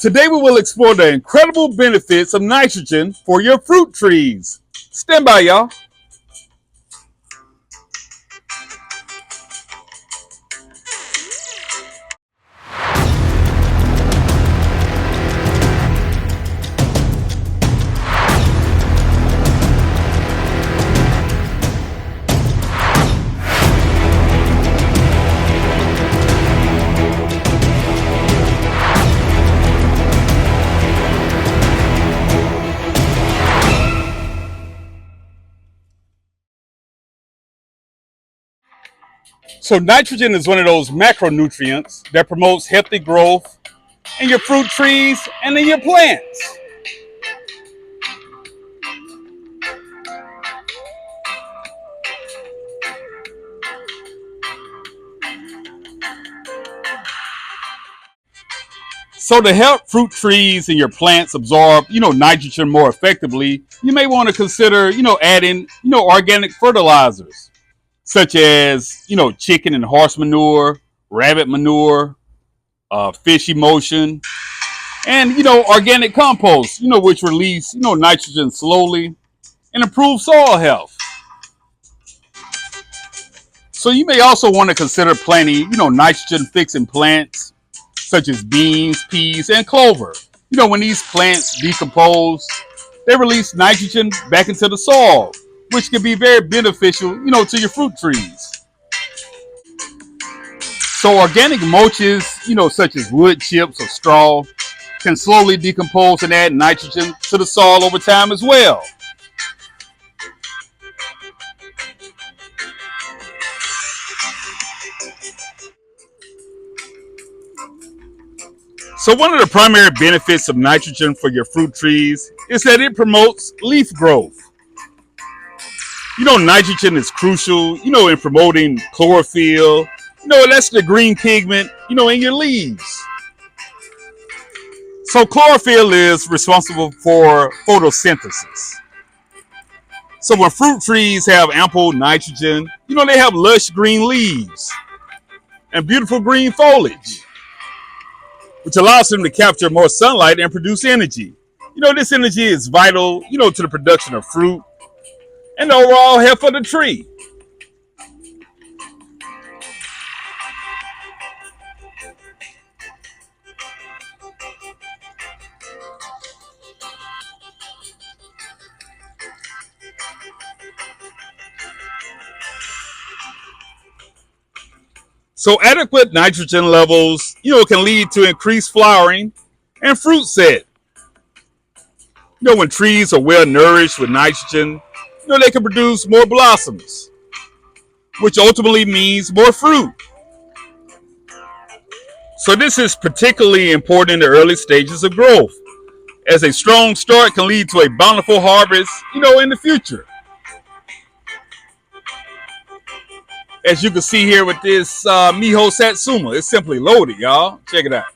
Today we will explore the incredible benefits of nitrogen for your fruit trees. Stand by, y'all. So nitrogen is one of those macronutrients that promotes healthy growth in your fruit trees and in your plants. So to help fruit trees and your plants absorb, nitrogen more effectively, you may want to consider, adding, organic fertilizers such as, chicken and horse manure, rabbit manure, fish emulsion, and, organic compost, which release, nitrogen slowly and improve soil health. So you may also want to consider planting, nitrogen fixing plants such as beans, peas, and clover. When these plants decompose, they release nitrogen back into the soil, which can be very beneficial, to your fruit trees. So organic mulches, such as wood chips or straw, can slowly decompose and add nitrogen to the soil over time as well. So one of the primary benefits of nitrogen for your fruit trees is that it promotes leaf growth. Nitrogen is crucial, in promoting chlorophyll. That's the green pigment, in your leaves. So chlorophyll is responsible for photosynthesis. So when fruit trees have ample nitrogen, they have lush green leaves and beautiful green foliage, which allows them to capture more sunlight and produce energy. This energy is vital, to the production of fruit and the overall health of the tree. So adequate nitrogen levels, can lead to increased flowering and fruit set. When trees are well nourished with nitrogen, they can produce more blossoms, which ultimately means more fruit. So this is particularly important in the early stages of growth, as a strong start can lead to a bountiful harvest, in the future. As you can see here with this Miho Satsuma, it's simply loaded, y'all. Check it out.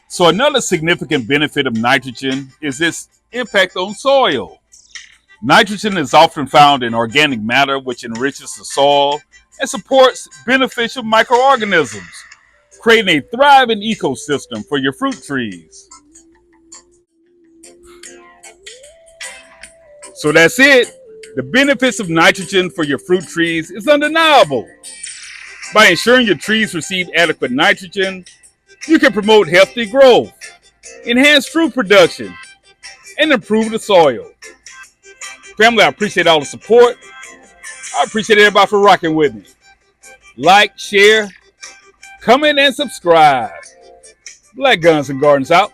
So another significant benefit of nitrogen is its impact on soil. Nitrogen is often found in organic matter, which enriches the soil and supports beneficial microorganisms, creating a thriving ecosystem for your fruit trees. So that's it. The benefits of nitrogen for your fruit trees is undeniable. By ensuring your trees receive adequate nitrogen, you can promote healthy growth, enhance fruit production, and improve the soil. Family, I appreciate all the support. I appreciate everybody for rocking with me. Like, share, comment, and subscribe. Black Guns and Gardens out.